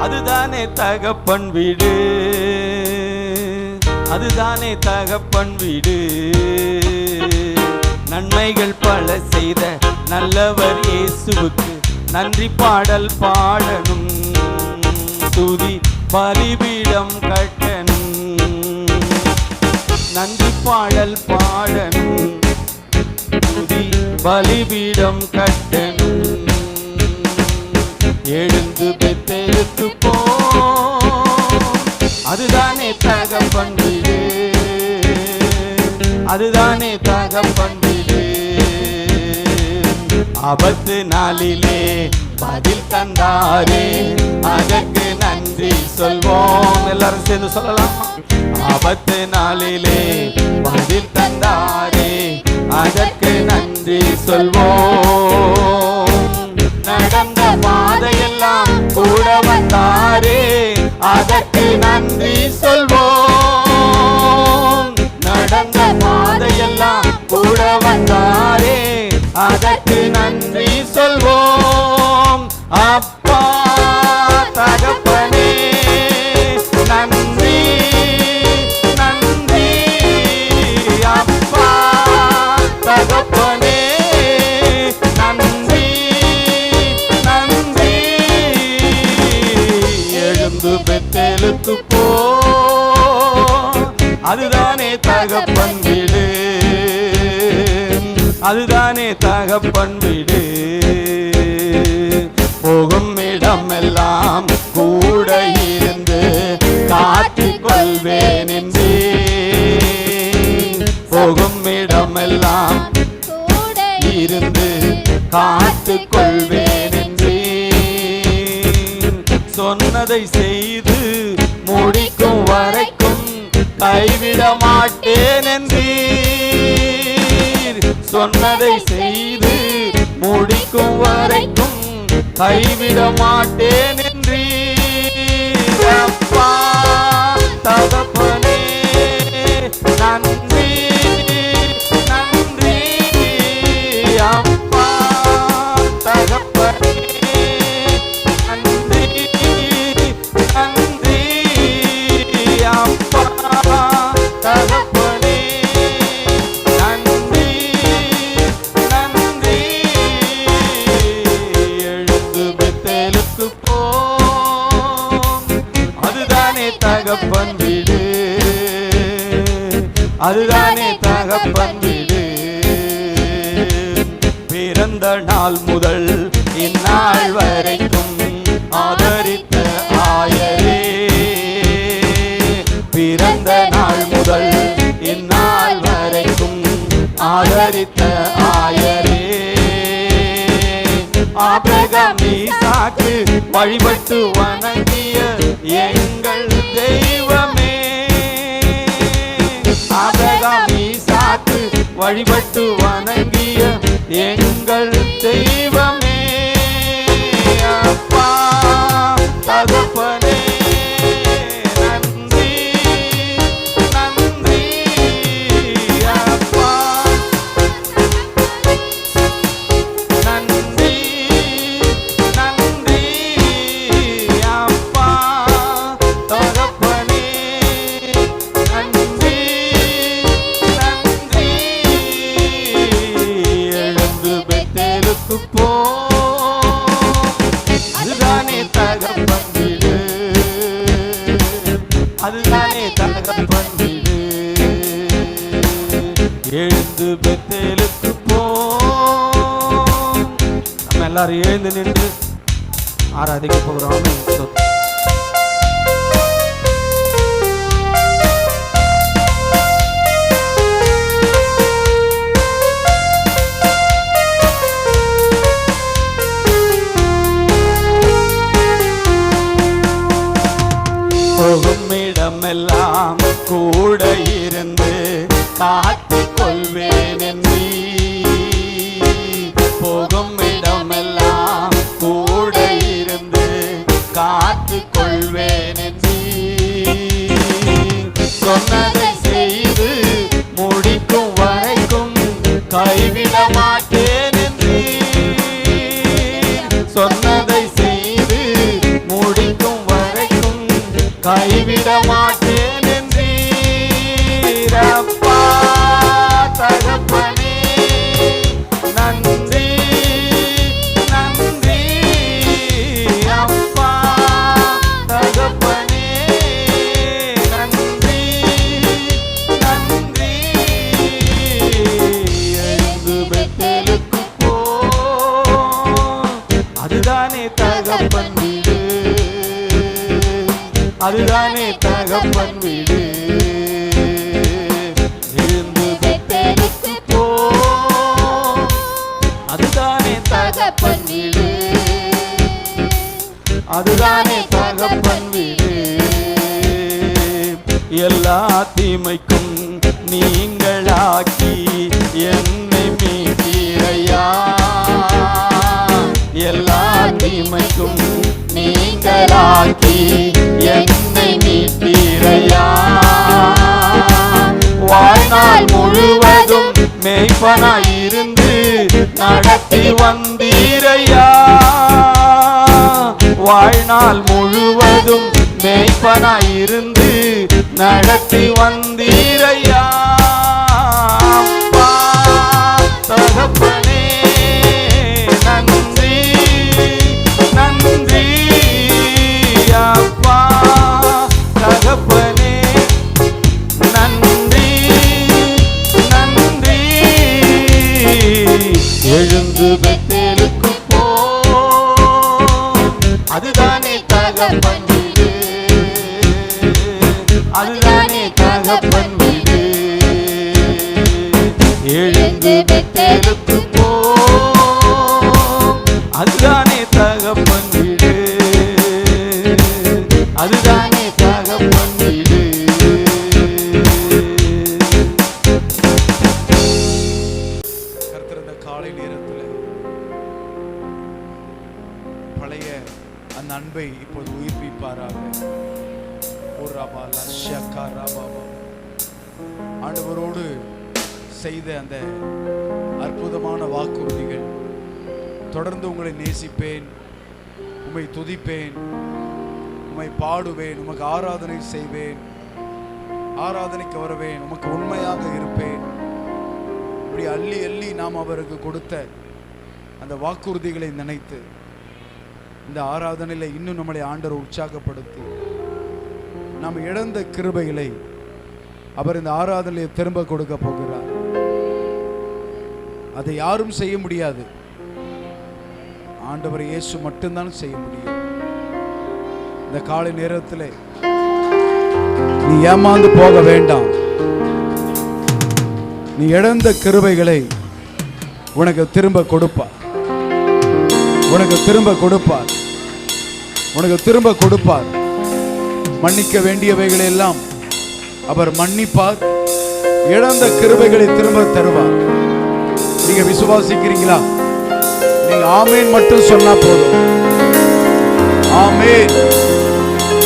அதுதானே தகப்பன் வீடு, அதுதானே தகப்பன் வீடு. நன்மைகள் பல செய்த நல்லவர் இயேசுவுக்கு நன்றி பாடல் பாடணும், துதி பலிபீடம் கட்டணும். நன்றி பாடல் பாடணும், துதி பலிபீடம் கட்டணும். எழுந்து பெத்தெழுத்து போ, அதுதானே தகப்பன் வீடு, அதுதானே தகப்பன் வீடு. ஆபத்து நாளிலே பதில் தந்தாரே, அதற்கு நன்றி சொல்வோம். எல்லாரும் சேர்ந்து சொல்லலாம். ஆபத்து நாளிலே பதில் தந்தாரே, அதற்கு நன்றி சொல்வோம். நடந்த பாதையெல்லாம் கூட வந்தாரே, அதற்கு நன்றி சொல்வோம். நடந்த பாதையெல்லாம் கூட வந்தாரே, அதற்கு நன்றி சொல்வோம். அப்பா தகப்பனே நன்றி நன்றி, அப்பா தகப்பனே நன்றி நன்றி. எழுந்து பெத்தெழுத்து போ, அதுதானே தகப்பன் வீடு, அதுதானே தகப்பன் வீடு. போகும் இடமெல்லாம் கூட இருந்து காத்துக் கொள்வேன் என்றே, போகும் இடமெல்லாம் இருந்து காத்துக் கொள்வேன் என்றே. சொன்னதை செய்து முடிக்கும் வரைக்கும் கைவிட மாட்டேன் என்றீர். சொன்னதை செய்து முடிக்கும் வரைக்கும் கைவிட மாட்டேன் என்றீர். அப்பா தகப்பனே நன்றி நன்றி, அப்பா தகப்பனே நன்றி நன்றி, அப்பா தகப்பனே நன்றி நன்றி. எழுந்து பெத்தேலுக்கு போ, அதுதானே தகப்பன் வீடு, அதுதானே தகப்பன் வீடு. பிறந்த நாள் முதல் இந்நாள் வரைக்கும் ஆதரித்த ஆயரே, பிறந்த நாள் முதல் இந்நாள் வரைக்கும் ஆதரித்த ஆயரே. ஆபிரகாம் ஈசாக்கு வழிபட்டு வணங்கிய எங்கள் தெய்வமே, ஆபிரகாம் ஈசாக்கு வழிபட்டு வணங்கிய எங்கள் தெய்வமே. அப்பா தகப்பனே நன்றி நன்றி, அப்பா நன்றி நன்றி, அப்பா தகப்பனே நன்றி நன்றி. எழுந்து பெத்தேலுக்கு போ, அதுதானே தகப்பன் வீடு, அதுதானே தகப்பன் வீடு. எழுந்து பெத்தேலுக்கு போ. நம்ம எல்லாரும் எழுந்து நின்று ஆராதிக்க போகிறோம். போகும் இடமெல்லாம் கூட இருந்து காத்துக் கொள்வேன் என்றீ, போகும் இடமெல்லாம் கூட இருந்து காத்துக் கொள்வேன் என்றீ. சொன்னதை செய்து முடிக்கும் வரைக்கும் கைவிட மாட்டேன் என்றீ. சொன்னதை செய்து முடிக்கும் கைவிட மாட்டேன் என்றீரப்பா தகப்பனே. நன்றி நன்றி அப்பா தகப்பனே. நன்றி நன்றி. எழுந்து பெத்தேலுக்கு போ, அதுதானே தகப்பன் வீடு, அதுதானே தகப்பன் வீடு. எழுந்து பெத்தேலுக்கு போ, அதுதானே தகப்பன் வீடு, அதுதானே தகப்பன் வீடு. எல்லா தீமைக்கும் நீங்களாக்கி என்னை மீட்டீரையா. எல்லா தீமைக்கும் நீங்களாக்கி என்னை மீட்டீரையா. வாழ்நாள் முழுவதும் மேய்ப்பனாயிருந்து நடத்தி வந்தீரையா. வாழ்நாள் முழுவதும் மேய்ப்பனாயிருந்து நடத்தி வந்தீரையா. அப்பா தகப்பனே நன்றி நன்றி அப்பா தகப்பனே. நன்றி நன்றி. எழுந்து பெத்தேலுக்கு போ, அதுதானே தகப்பன் வீடு, அதுதானே தகப்பன் வீடு. எழுந்து பெத்தேலுக்கு போ, அதுதானே தகப்பன் வீடு, அதுதானே தகப்பன் வீடு. கர்த்தர் இந்த காலை நேரத்தில் பழைய அந்த அன்பை இப்போது உயிர்ப்பிப்பாராக. ஆண்டவரோடு செய்த அந்த அற்புதமான வாக்குறுதிகள், தொடர்ந்து உங்களை நேசிப்பேன், உம்மை துதிப்பேன், உம்மை பாடுவேன், உமக்கு ஆராதனை செய்வேன், ஆராதனைக்கு வருவேன், உமக்கு உண்மையாக இருப்பேன், இப்படி அள்ளி அள்ளி நாம் அவருக்கு கொடுத்த அந்த வாக்குறுதிகளை நினைத்து இந்த ஆராதனையில் இன்னும் நம்மளை ஆண்டவர் உற்சாகப்படுத்தி நாம் இழந்த கிருபைகளை அவர் இந்த ஆராதனையை திரும்ப கொடுக்க போகிறார். அதை யாரும் செய்ய முடியாது, ஆண்டவர் இயேசு மட்டும்தான் செய்ய முடியும். இந்த காலை நேரத்தில் நீ ஏமாந்து போக வேண்டாம். நீ இழந்த கிருபைகளை உனக்கு திரும்ப கொடுப்பார், உனக்கு திரும்ப கொடுப்பார், உனக்கு திரும்ப கொடுப்பார். மன்னிக்க வேண்டியவைகளை எல்லாம் அவர் மன்னிப்பார், இழந்த கிருபைகளை திரும்ப தருவார். நீங்க விசுவாசிக்கிறீங்களா? நீங்க ஆமேன் மட்டும் சொன்னா போதும். ஆமேன்,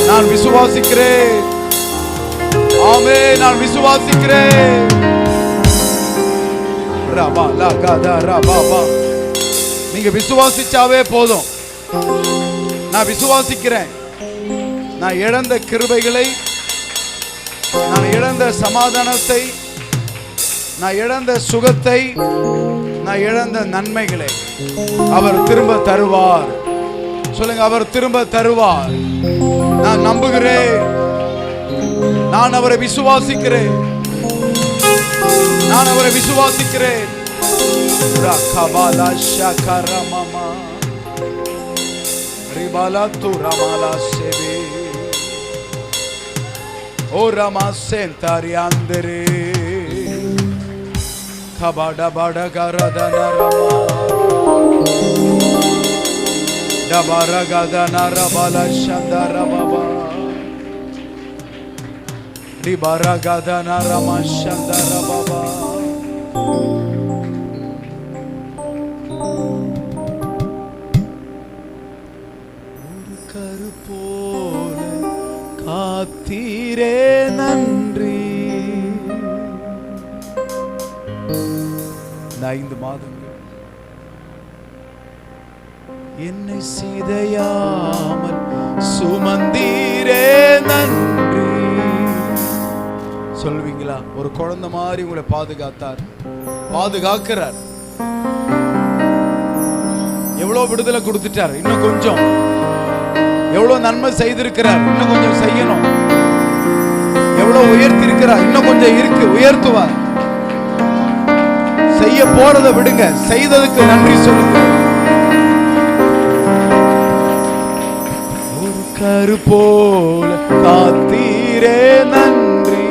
நான் விசுவாசிக்கிறேன். ஆமேன், நான் விசுவாசிக்கிறேன். ரபா லா கதா ரபா பா. நீங்க விசுவாசிச்சாவே போதும். நான் விசுவாசிக்கிறேன். நான் இழந்த கிருபைகளை, நான் இழந்த சமாதானத்தை, நான் இழந்த சுகத்தை, நான் இழந்த நன்மைகளை அவர் திரும்ப தருவார். சொல்லுங்க, அவர் திரும்ப தருவார். நான் நம்புகிறேன், நான் அவரை விசுவாசிக்கிறேன், நான் அவரை விசுவாசிக்கிறேன். ரகபாலா ஷகரமமா ரிபாலா து ரமாலா செவே ஓ ரமா சென்தாரியாந்தரே கபாடா பாடா கரதன ரமா டபாரா கதன ரபாலா சந்தர பாபா ரிபாரா கதன ரமா சந்தர பாபா. காத்தீரே நன்றி. 5 மாதங்கள் என்னை சிதையாமல் சுமந்தீரே நன்றி. சொல்வீங்களா? ஒரு குழந்தை மாதிரி உங்களை பாதுகாத்தார், பாதுகாக்கிறார். எவ்வளவு விடுதலை கொடுத்துட்டார், இன்னும் கொஞ்சம். எவ்வளவு நன்மை செய்திருக்கிறார், இன்னும் கொஞ்சம் செய்யணும். எவ்வளவு உயர்த்தி இருக்கிறார், இன்னும் கொஞ்சம் இருக்கு, உயர்த்துவார். செய்ய போறதை விடுங்க, செய்ததுக்கு நன்றி சொல்லுங்க. ஒரு கரு போல காத்தீரே நன்றி,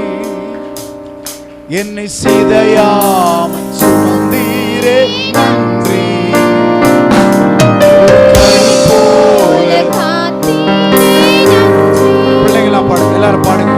என்னை சிதையாமல் சுமந்தீரே நன்றி. கரு போல பிள்ளைங்களா பாடுங்க, எல்லாரும் பாடுங்க.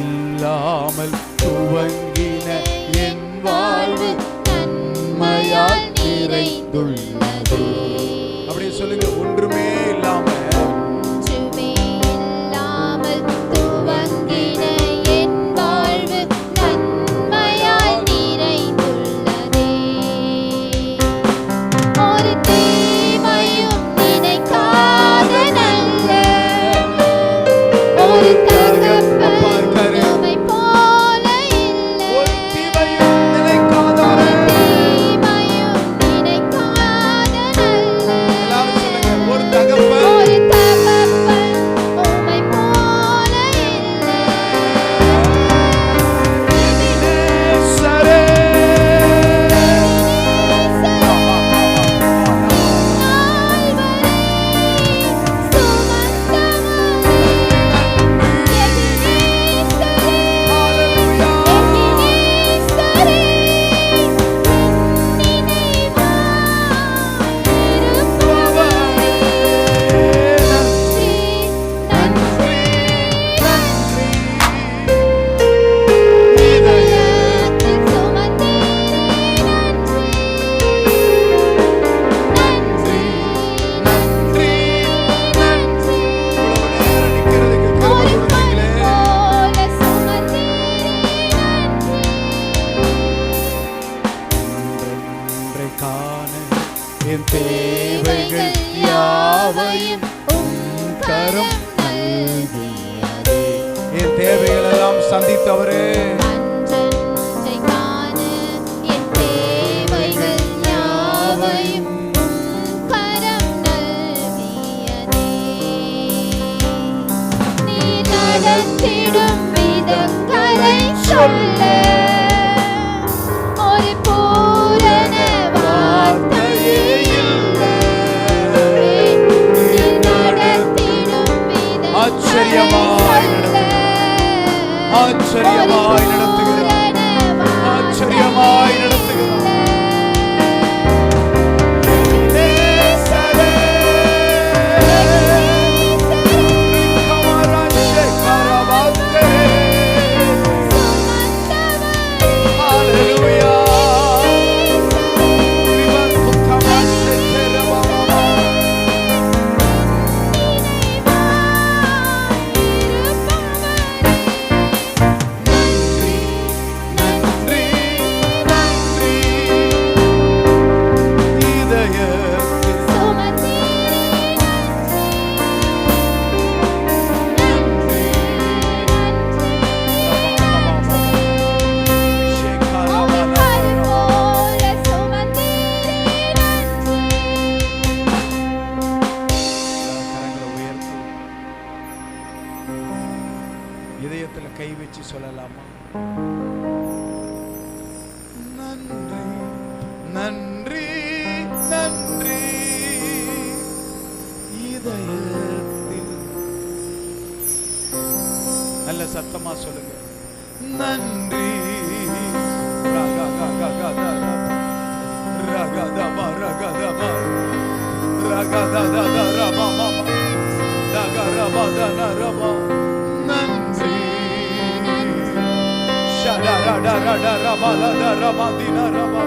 இல்லாமல் துவங்கின என் வாழ்வு நன்மையால் நிறைந்துள்ளது. அப்படி சொல்லுங்க. ஒன்றுமே இல்லாமல் துவங்கின என் வாழ்வு நன்மையால் நிறைந்துள்ளதே. ஒரு தீமையும் நினைக்காத நல்ல ஒரு என் தேவைகள் யாவையும் கரம் நல்கியதே. என் தேவைகள் எல்லாம் சந்தித்தவரே, என் தேவைகள் யாவையும் கரம் நல்கியதே. நீ நடத்திடும் விதங்களை சொல்ல ஒரு பூரண வார்த்தையே இல்லை. நீ நடத்திடும் விதங்களை ஆச்சரியமாய் நடத்துகிறார், ஆச்சரியமாய் நடத்துகிறார். நன்றி நல்ல சத்தமா சொல்லுங்க. நன்றி. ரகதமா ரகதமா ரகததரமா தகரபதனரமா நன்றி. ஷடரடரடரபலதரமதினரமா